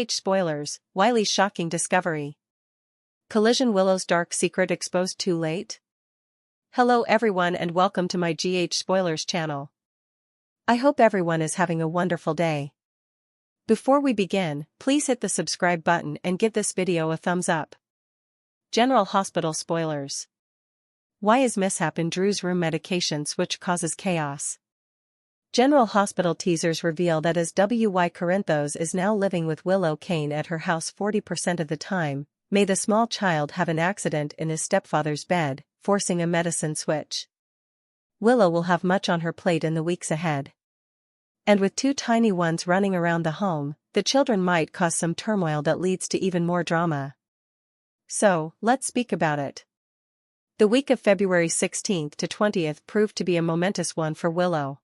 Spoilers, Wiley's shocking discovery. Collision: Willow's dark secret exposed too late? Hello everyone and welcome to my Spoilers channel. I hope everyone is having a wonderful day. Before we begin, please hit the subscribe button and give this video a thumbs up. General Hospital spoilers. Why is mishap in Drew's room medication switch causes chaos? General Hospital teasers reveal that as Wiley Corinthos is now living with Willow Cain at her house 40% of the time, may the small child have an accident in his stepfather's bed, forcing a medicine switch. Willow will have much on her plate in the weeks ahead. And with two tiny ones running around the home, the children might cause some turmoil that leads to even more drama. So, let's speak about it. The week of February 16th to 20th proved to be a momentous one for Willow.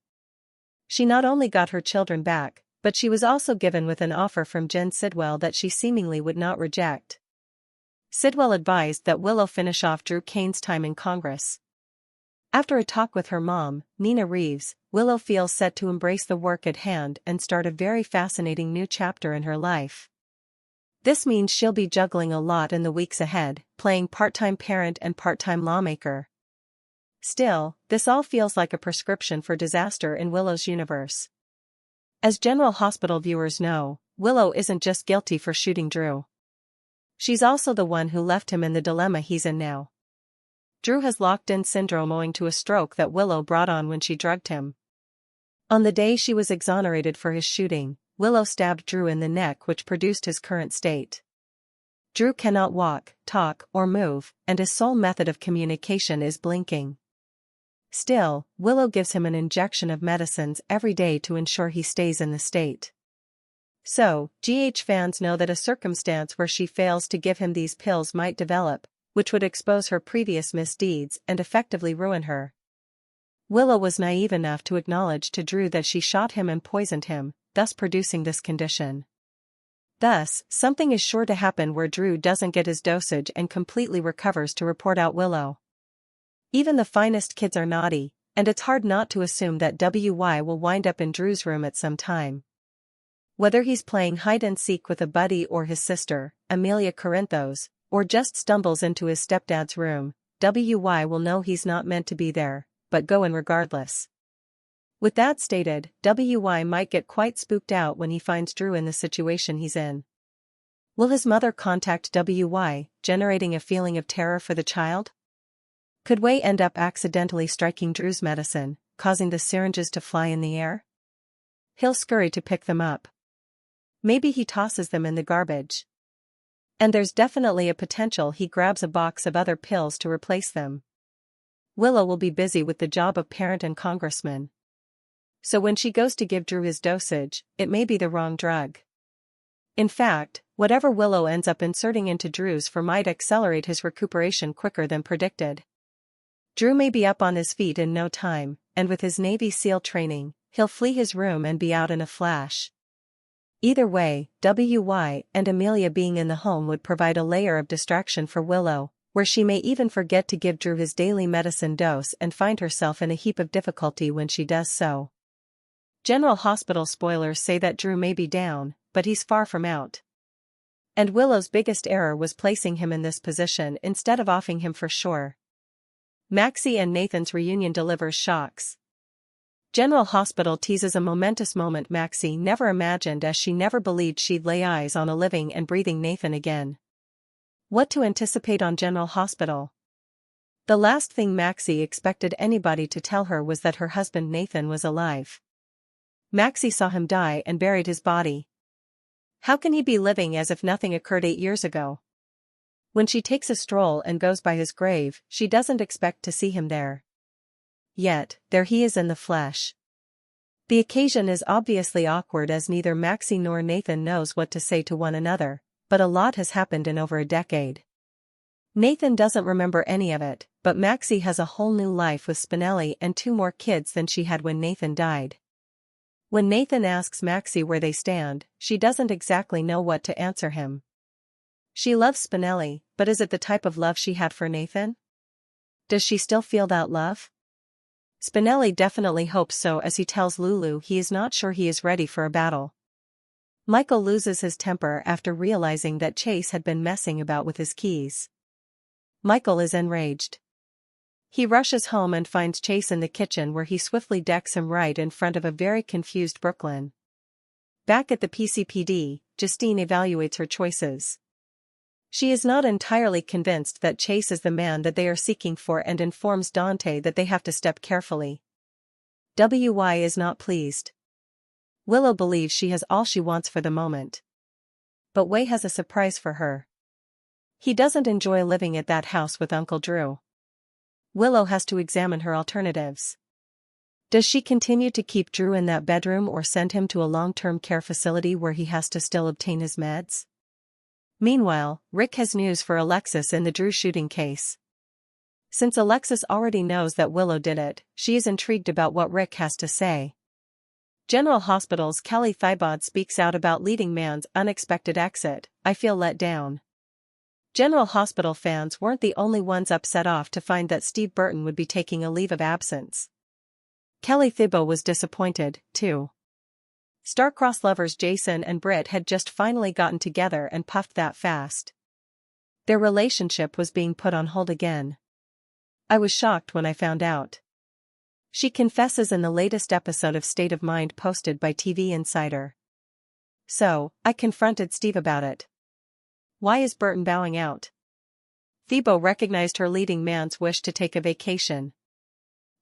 She not only got her children back, but she was also given with an offer from Jen Sidwell that she seemingly would not reject. Sidwell advised that Willow finish off Drew Cain's time in Congress. After a talk with her mom, Nina Reeves, Willow feels set to embrace the work at hand and start a very fascinating new chapter in her life. This means she'll be juggling a lot in the weeks ahead, playing part-time parent and part-time lawmaker. Still, this all feels like a prescription for disaster in Willow's universe. As General Hospital viewers know, Willow isn't just guilty for shooting Drew. She's also the one who left him in the dilemma he's in now. Drew has locked-in syndrome owing to a stroke that Willow brought on when she drugged him. On the day she was exonerated for his shooting, Willow stabbed Drew in the neck, which produced his current state. Drew cannot walk, talk, or move, and his sole method of communication is blinking. Still, Willow gives him an injection of medicines every day to ensure he stays in the state. So, fans know that a circumstance where she fails to give him these pills might develop, which would expose her previous misdeeds and effectively ruin her. Willow was naive enough to acknowledge to Drew that she shot him and poisoned him, thus producing this condition. Thus, something is sure to happen where Drew doesn't get his dosage and completely recovers to report out Willow. Even the finest kids are naughty, and it's hard not to assume that WY will wind up in Drew's room at some time. Whether he's playing hide-and-seek with a buddy or his sister, Amelia Corinthos, or just stumbles into his stepdad's room, WY will know he's not meant to be there, but go in regardless. With that stated, WY might get quite spooked out when he finds Drew in the situation he's in. Will his mother contact WY, generating a feeling of terror for the child? Could Way end up accidentally striking Drew's medicine, causing the syringes to fly in the air? He'll scurry to pick them up. Maybe he tosses them in the garbage. And there's definitely a potential he grabs a box of other pills to replace them. Willow will be busy with the job of parent and congressman. So when she goes to give Drew his dosage, it may be the wrong drug. In fact, whatever Willow ends up inserting into Drew's might accelerate his recuperation quicker than predicted. Drew may be up on his feet in no time, and with his Navy SEAL training, he'll flee his room and be out in a flash. Either way, WY and Amelia being in the home would provide a layer of distraction for Willow, where she may even forget to give Drew his daily medicine dose and find herself in a heap of difficulty when she does so. General Hospital spoilers say that Drew may be down, but he's far from out. And Willow's biggest error was placing him in this position instead of offing him for sure. Maxie and Nathan's reunion delivers shocks. General Hospital teases a momentous moment Maxie never imagined, as she never believed she'd lay eyes on a living and breathing Nathan again. What to anticipate on General Hospital? The last thing Maxie expected anybody to tell her was that her husband Nathan was alive. Maxie saw him die and buried his body. How can he be living as if nothing occurred 8 years ago? When she takes a stroll and goes by his grave, she doesn't expect to see him there. Yet, there he is in the flesh. The occasion is obviously awkward as neither Maxie nor Nathan knows what to say to one another, but a lot has happened in over a decade. Nathan doesn't remember any of it, but Maxie has a whole new life with Spinelli and 2 more kids than she had when Nathan died. When Nathan asks Maxie where they stand, she doesn't exactly know what to answer him. She loves Spinelli, but is it the type of love she had for Nathan? Does she still feel that love? Spinelli definitely hopes so, as he tells Lulu he is not sure he is ready for a battle. Michael loses his temper after realizing that Chase had been messing about with his keys. Michael is enraged. He rushes home and finds Chase in the kitchen where he swiftly decks him right in front of a very confused Brooklyn. Back at the PCPD, Justine evaluates her choices. She is not entirely convinced that Chase is the man that they are seeking for and informs Dante that they have to step carefully. WY is not pleased. Willow believes she has all she wants for the moment. But Way has a surprise for her. He doesn't enjoy living at that house with Uncle Drew. Willow has to examine her alternatives. Does she continue to keep Drew in that bedroom or send him to a long-term care facility where he has to still obtain his meds? Meanwhile, Rick has news for Alexis in the Drew shooting case. Since Alexis already knows that Willow did it, she is intrigued about what Rick has to say. General Hospital's Kelly Thibaud speaks out about leading man's unexpected exit. I feel let down. General Hospital fans weren't the only ones upset off to find that Steve Burton would be taking a leave of absence. Kelly Thibaud was disappointed, too. Star-crossed lovers Jason and Britt had just finally gotten together and puffed that fast. Their relationship was being put on hold again. I was shocked when I found out. She confesses in the latest episode of State of Mind posted by TV Insider. So, I confronted Steve about it. Why is Burton bowing out? Thibault recognized her leading man's wish to take a vacation.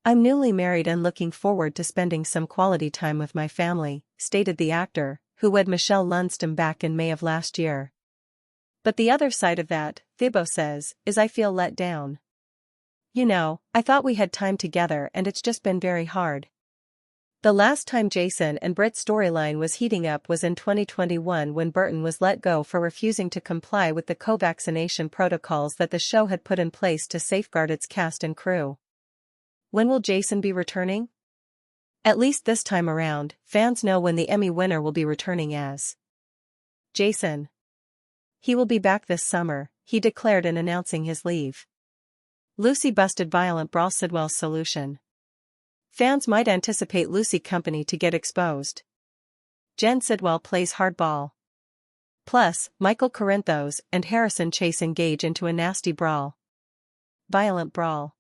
I'm newly married and looking forward to spending some quality time with my family, stated the actor, who wed Michelle Lunston back in May of last year. But the other side of that, Thibault says, is I feel let down. You know, I thought we had time together and it's just been very hard. The last time Jason and Britt's storyline was heating up was in 2021 when Burton was let go for refusing to comply with the co-vaccination protocols that the show had put in place to safeguard its cast and crew. When will Jason be returning? At least this time around, fans know when the Emmy winner will be returning as Jason. He will be back this summer, he declared in announcing his leave. Lucy busted violent brawl Sidwell's solution. Fans might anticipate Lucy company to get exposed. Jen Sidwell plays hardball. Plus, Michael Corinthos and Harrison Chase engage into a nasty brawl. Violent brawl.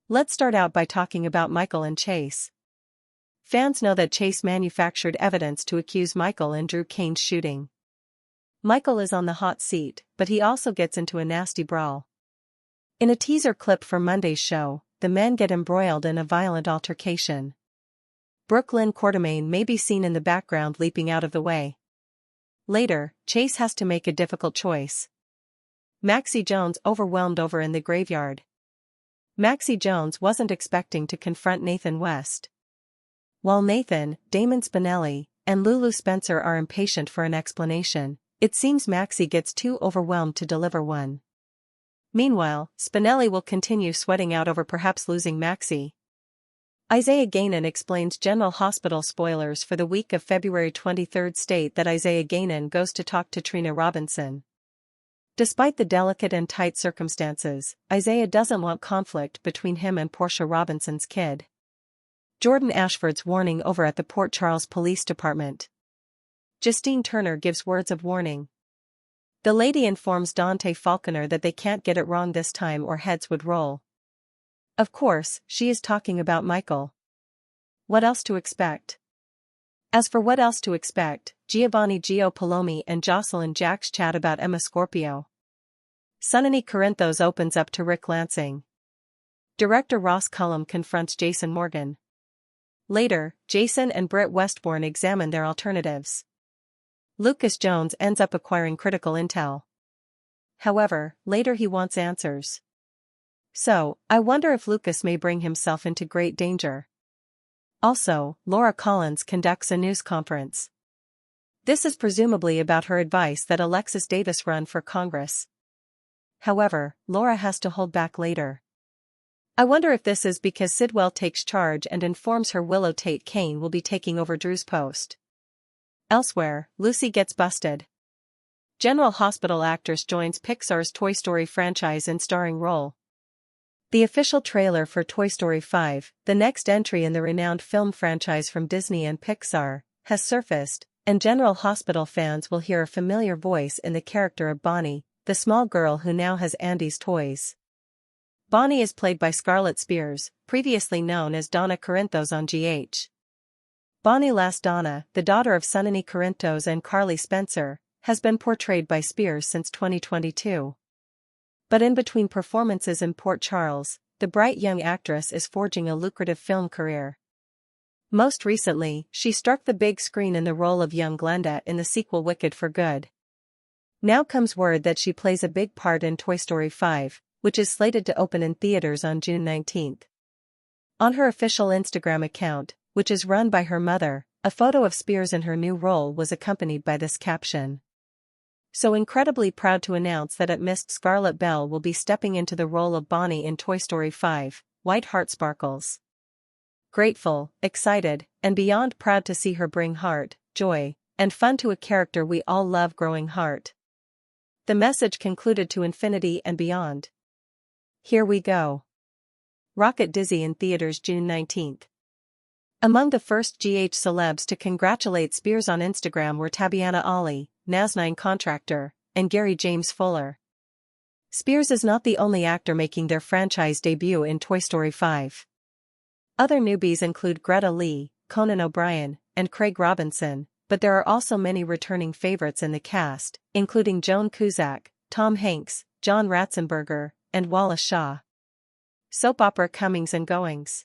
Let's start out by talking about Michael and Chase. Fans know that Chase manufactured evidence to accuse Michael in Drew Cain's shooting. Michael is on the hot seat, but he also gets into a nasty brawl. In a teaser clip for Monday's show, the men get embroiled in a violent altercation. Brooklyn Quartermaine may be seen in the background leaping out of the way. Later, Chase has to make a difficult choice. Maxie Jones overwhelmed over in the graveyard. Maxie Jones wasn't expecting to confront Nathan West. While Nathan, Damon Spinelli, and Lulu Spencer are impatient for an explanation, it seems Maxie gets too overwhelmed to deliver one. Meanwhile, Spinelli will continue sweating out over perhaps losing Maxie. Isaiah Guinan explains General Hospital spoilers for the week of February 23 state that Isaiah Guinan goes to talk to Trina Robinson. Despite the delicate and tight circumstances, Isaiah doesn't want conflict between him and Portia Robinson's kid. Jordan Ashford's warning over at the Port Charles Police Department. Justine Turner gives words of warning. The lady informs Dante Falconer that they can't get it wrong this time or heads would roll. Of course, she is talking about Michael. What else to expect? As for what else to expect, Giovanni Gio Palomi and Jocelyn Jacks chat about Emma Scorpio. Sonny Corinthos opens up to Rick Lansing. Director Ross Cullum confronts Jason Morgan. Later, Jason and Britt Westbourne examine their alternatives. Lucas Jones ends up acquiring critical intel. However, later he wants answers. So, I wonder if Lucas may bring himself into great danger. Also, Laura Collins conducts a news conference. This is presumably about her advice that Alexis Davis run for Congress. However, Laura has to hold back later. I wonder if this is because Sidwell takes charge and informs her Willow Tate Cain will be taking over Drew's post. Elsewhere, Lucy gets busted. General Hospital actress joins Pixar's Toy Story franchise in starring role. The official trailer for Toy Story 5, the next entry in the renowned film franchise from Disney and Pixar, has surfaced, and General Hospital fans will hear a familiar voice in the character of Bonnie, the small girl who now has Andy's toys. Bonnie is played by Scarlett Spears, previously known as Donna Corinthos on GH. Bonnie Lass Donna, the daughter of Sonny Corinthos and Carly Spencer, has been portrayed by Spears since 2022. But in between performances in Port Charles, the bright young actress is forging a lucrative film career. Most recently, she struck the big screen in the role of young Glenda in the sequel Wicked for Good. Now comes word that she plays a big part in Toy Story 5, which is slated to open in theaters on June 19. On her official Instagram account, which is run by her mother, a photo of Spears in her new role was accompanied by this caption. "So incredibly proud to announce that at Mist Scarlett Bell will be stepping into the role of Bonnie in Toy Story 5, White Heart Sparkles. Grateful, excited, and beyond proud to see her bring heart, joy, and fun to a character we all love growing heart." The message concluded to infinity and beyond. Here we go. Rocket Dizzy in theaters June 19. Among the first GH celebs to congratulate Spears on Instagram were Tabyana Ali, NAS9 contractor, and Gary James Fuller. Spears is not the only actor making their franchise debut in Toy Story 5. Other newbies include Greta Lee, Conan O'Brien, and Craig Robinson, but there are also many returning favorites in the cast, including Joan Cusack, Tom Hanks, John Ratzenberger, and Wallace Shaw. Soap opera comings and goings.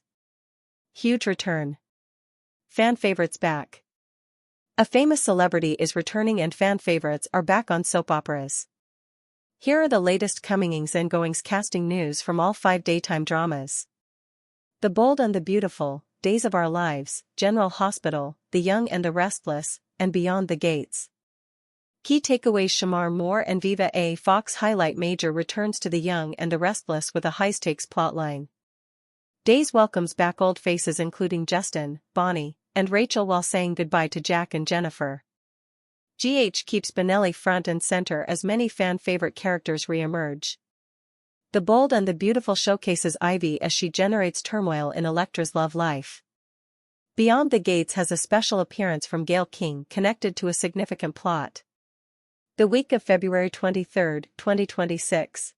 Huge return. Fan favorites back. A famous celebrity is returning and fan favorites are back on soap operas. Here are the latest comings and goings casting news from all 5 daytime dramas. The Bold and the Beautiful, Days of Our Lives, General Hospital, The Young and the Restless, and Beyond the Gates. Key takeaways: Shamar Moore and Viva A. Fox highlight Major returns to The Young and the Restless with a high-stakes plotline. Days welcomes back old faces including Justin, Bonnie, and Rachel while saying goodbye to Jack and Jennifer. GH keeps Benelli front and center as many fan-favorite characters re-emerge. The Bold and the Beautiful showcases Ivy as she generates turmoil in Electra's love life. Beyond the Gates has a special appearance from Gayle King connected to a significant plot. The week of February 23, 2026.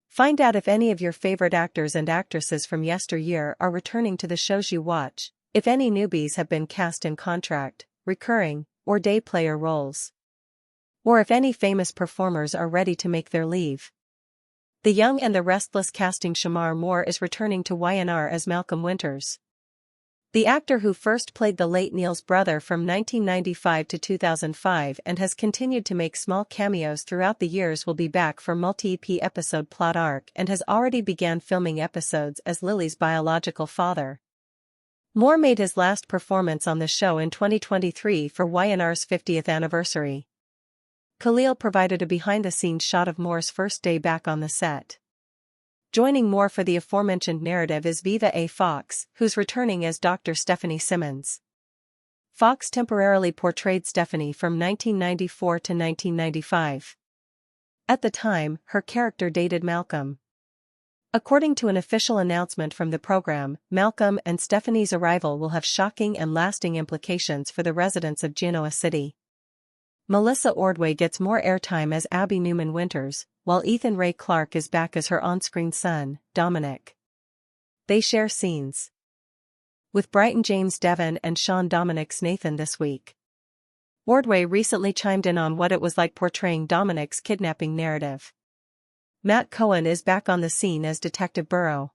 Find out if any of your favorite actors and actresses from yesteryear are returning to the shows you watch, if any newbies have been cast in contract, recurring, or day player roles. Or if any famous performers are ready to make their leave. The Young and the Restless casting: Shamar Moore is returning to YNR as Malcolm Winters. The actor who first played the late Neil's brother from 1995 to 2005 and has continued to make small cameos throughout the years will be back for multi-EP episode plot arc and has already began filming episodes as Lily's biological father. Moore made his last performance on the show in 2023 for YNR's 50th anniversary. Khalil provided a behind-the-scenes shot of Moore's first day back on the set. Joining Moore for the aforementioned narrative is Viva A. Fox, who's returning as Dr. Stephanie Simmons. Fox temporarily portrayed Stephanie from 1994 to 1995. At the time, her character dated Malcolm. According to an official announcement from the program, Malcolm and Stephanie's arrival will have shocking and lasting implications for the residents of Genoa City. Melissa Ordway gets more airtime as Abby Newman Winters, while Ethan Ray Clark is back as her on-screen son, Dominic. They share scenes with Brighton James Devon and Sean Dominic's Nathan this week. Ordway recently chimed in on what it was like portraying Dominic's kidnapping narrative. Matt Cohen is back on the scene as Detective Burrow.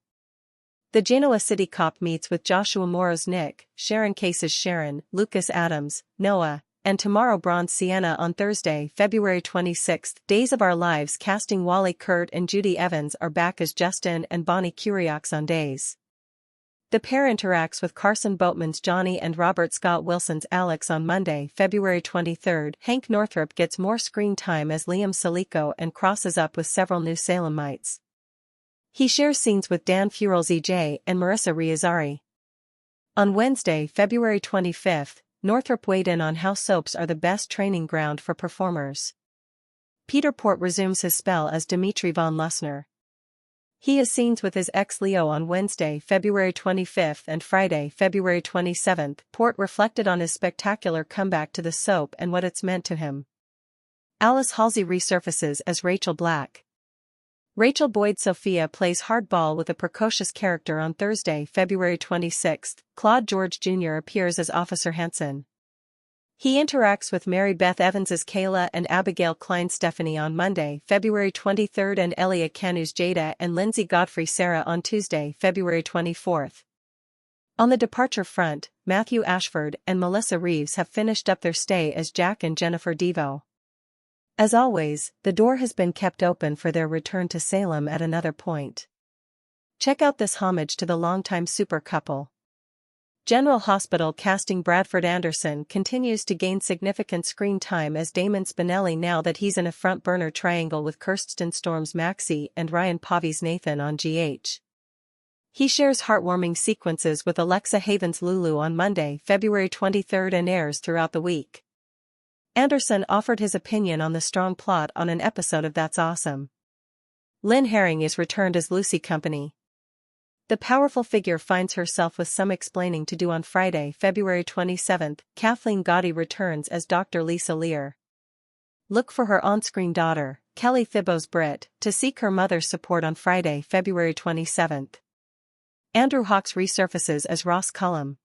The Genoa City cop meets with Joshua Morrow's Nick, Sharon Case's Sharon, Lucas Adams, Noah, and Tomorrow Bronze Sienna on Thursday, February 26. Days of Our Lives casting: Wally Kurt and Judy Evans are back as Justin and Bonnie Curiox on Days. The pair interacts with Carson Boatman's Johnny and Robert Scott Wilson's Alex on Monday, February 23. Hank Northrup gets more screen time as Liam Salico and crosses up with several New Salemites. He shares scenes with Dan Furl's EJ and Marissa Riazari. On Wednesday, February 25, Northrup weighed in on how soaps are the best training ground for performers. Peter Port resumes his spell as Dimitri von Lussner. He has scenes with his ex Leo on Wednesday, February 25th and Friday, February 27th. Port reflected on his spectacular comeback to the soap and what it's meant to him. Alice Halsey resurfaces as Rachel Black. Rachel Boyd-Sophia plays hardball with a precocious character on Thursday, February 26th. Claude George Jr. appears as Officer Hanson. He interacts with Mary Beth Evans' Kayla and Abigail Klein Stephanie on Monday, February 23rd and Elia Canu's Jada and Lindsay Godfrey Sarah on Tuesday, February 24th. On the departure front, Matthew Ashford and Melissa Reeves have finished up their stay as Jack and Jennifer Devo. As always, the door has been kept open for their return to Salem at another point. Check out this homage to the longtime super couple. General Hospital casting Bradford Anderson continues to gain significant screen time as Damon Spinelli now that he's in a front-burner triangle with Kirsten Storm's Maxie and Ryan Pavi's Nathan on GH. He shares heartwarming sequences with Alexa Haven's Lulu on Monday, February 23rd and airs throughout the week. Anderson offered his opinion on the strong plot on an episode of That's Awesome. Lynn Herring is returned as Lucy Company. The powerful figure finds herself with some explaining to do on Friday, February 27th. Kathleen Gotti returns as Dr. Lisa Lear. Look for her on-screen daughter, Kelly Thibault's Britt, to seek her mother's support on Friday, February 27th. Andrew Hawks resurfaces as Ross Cullum.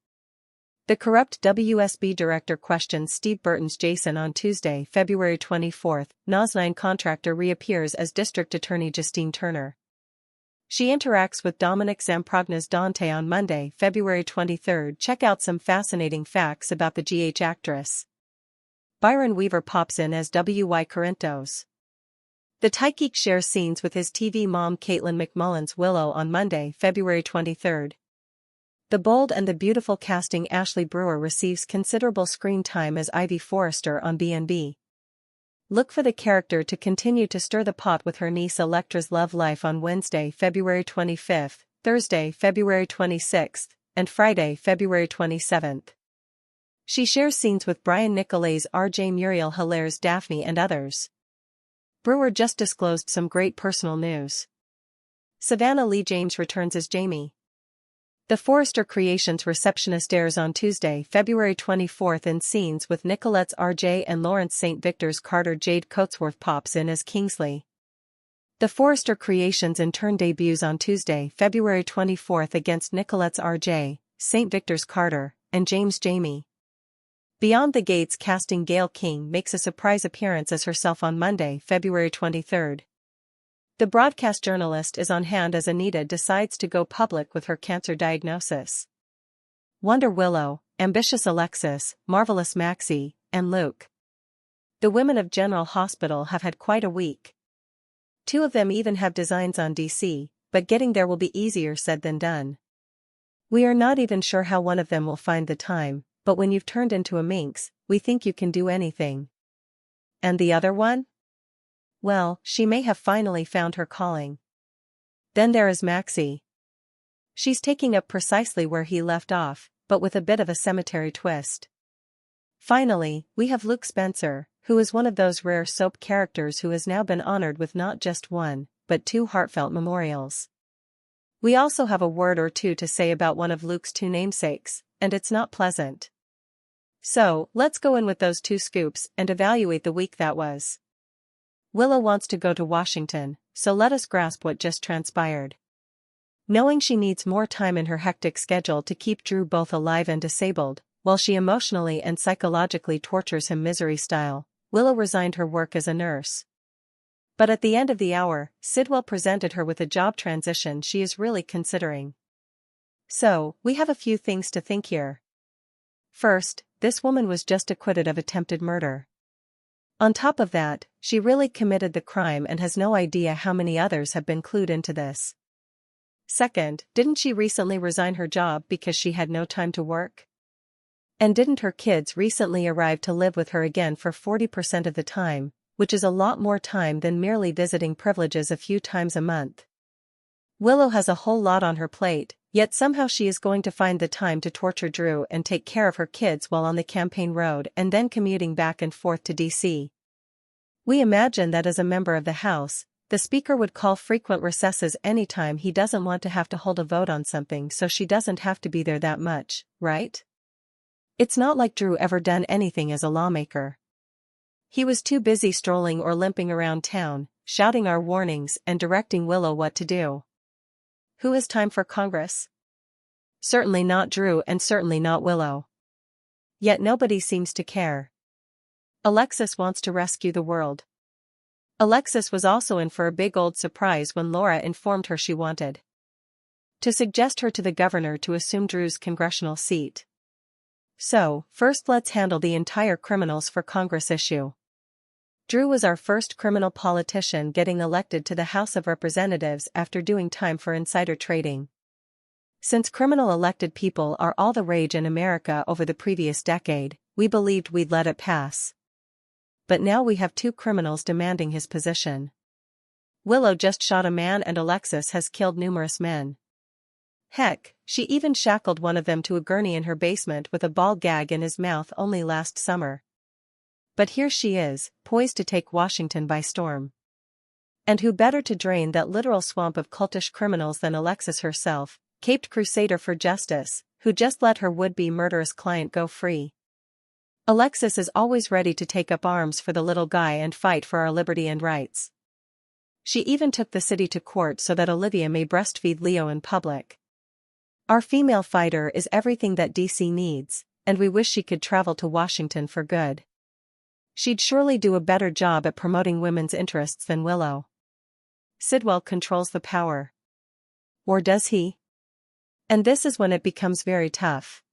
The corrupt WSB director questions Steve Burton's Jason on Tuesday, February 24th. NOS9 contractor reappears as District Attorney Justine Turner. She interacts with Dominic Zamprogna's Dante on Monday, February 23rd. Check out some fascinating facts about the GH actress. Byron Weaver pops in as Wiley Corinthos. The Tykeek shares scenes with his TV mom Caitlin McMullen's Willow on Monday, February 23rd. The bold and the beautiful casting Ashley Brewer receives considerable screen time as Ivy Forrester on B&B. Look for the character to continue to stir the pot with her niece Electra's love life on Wednesday, February 25th, Thursday, February 26th, and Friday, February 27th. She shares scenes with Brian Nicolet's RJ Muriel Hilaire's Daphne and others. Brewer just disclosed some great personal news. Savannah Lee James returns as Jamie. The Forrester Creations receptionist airs on Tuesday, February 24th in scenes with Nicolette's RJ and Lawrence St. Victor's Carter. Jade Coatsworth pops in as Kingsley. The Forrester Creations in turn debuts on Tuesday, February 24th against Nicolette's RJ, St. Victor's Carter, and James Jamie. Beyond the Gates casting Gayle King makes a surprise appearance as herself on Monday, February 23rd. The broadcast journalist is on hand as Anita decides to go public with her cancer diagnosis. Wonder Willow, Ambitious Alexis, Marvelous Maxie, and Luke. The women of General Hospital have had quite a week. Two of them even have designs on DC, but getting there will be easier said than done. We are not even sure how one of them will find the time, but when you've turned into a minx, we think you can do anything. And the other one? Well, she may have finally found her calling. Then there is Maxie. She's taking up precisely where he left off, but with a bit of a cemetery twist. Finally, we have Luke Spencer, who is one of those rare soap characters who has now been honored with not just one, but two heartfelt memorials. We also have a word or two to say about one of Luke's two namesakes, and it's not pleasant. So, let's go in with those two scoops and evaluate the week that was. Willow wants to go to Washington, so let us grasp what just transpired. Knowing she needs more time in her hectic schedule to keep Drew both alive and disabled, while she emotionally and psychologically tortures him misery style, Willow resigned her work as a nurse. But at the end of the hour, Sidwell presented her with a job transition she is really considering. So, we have a few things to think here. First, this woman was just acquitted of attempted murder. On top of that, she really committed the crime and has no idea how many others have been clued into this. Second, didn't she recently resign her job because she had no time to work? And didn't her kids recently arrive to live with her again for 40% of the time, which is a lot more time than merely visiting privileges a few times a month? Willow has a whole lot on her plate, yet somehow she is going to find the time to torture Drew and take care of her kids while on the campaign road and then commuting back and forth to DC. We imagine that as a member of the House, The speaker would call frequent recesses anytime he doesn't want to have to hold a vote on something, so she doesn't have to be there that much, right? It's not like Drew ever done anything as a lawmaker. He was too busy strolling or limping around town, shouting our warnings and directing Willow what to do. Who has time for Congress? Certainly not Drew and certainly not Willow. Yet nobody seems to care. Alexis wants to rescue the world. Alexis was also in for a big old surprise when Laura informed her she wanted to suggest her to the governor to assume Drew's congressional seat. So, first let's handle the entire criminals for Congress issue. Drew was our first criminal politician getting elected to the House of Representatives after doing time for insider trading. Since criminal elected people are all the rage in America over the previous decade, we believed we'd let it pass. But now we have two criminals demanding his position. Willow just shot a man and Alexis has killed numerous men. Heck, she even shackled one of them to a gurney in her basement with a ball gag in his mouth only last summer. But here she is, poised to take Washington by storm. And who better to drain that literal swamp of cultish criminals than Alexis herself, caped crusader for justice, who just let her would-be murderous client go free. Alexis is always ready to take up arms for the little guy and fight for our liberty and rights. She even took the city to court so that Olivia may breastfeed Leo in public. Our female fighter is everything that DC needs, and we wish she could travel to Washington for good. She'd surely do a better job at promoting women's interests than Willow. Sidwell controls the power. Or does he? And this is when it becomes very tough.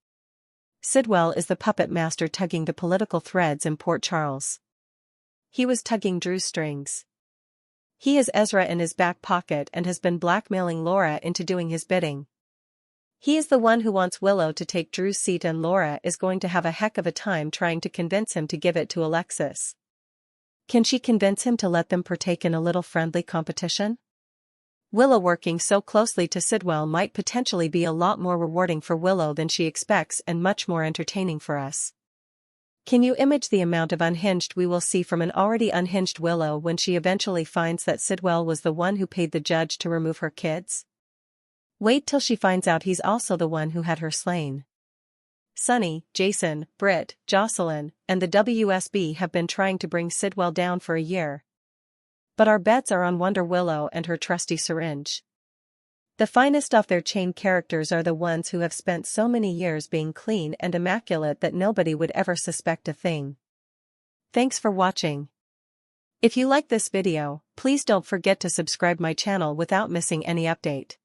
Sidwell is the puppet master tugging the political threads in Port Charles. He was tugging Drew's strings. He has Ezra in his back pocket and has been blackmailing Laura into doing his bidding. He is the one who wants Willow to take Drew's seat, and Laura is going to have a heck of a time trying to convince him to give it to Alexis. Can she convince him to let them partake in a little friendly competition? Willow working so closely to Sidwell might potentially be a lot more rewarding for Willow than she expects and much more entertaining for us. Can you imagine the amount of unhinged we will see from an already unhinged Willow when she eventually finds that Sidwell was the one who paid the judge to remove her kids? Wait till she finds out he's also the one who had her slain. Sunny, Jason, Britt, Jocelyn, and the WSB have been trying to bring Sidwell down for a year. But our bets are on Wonder Willow and her trusty syringe. The finest of their chain characters are the ones who have spent so many years being clean and immaculate that nobody would ever suspect a thing. Thanks for watching. If you like this video, please don't forget to subscribe my channel without missing any update.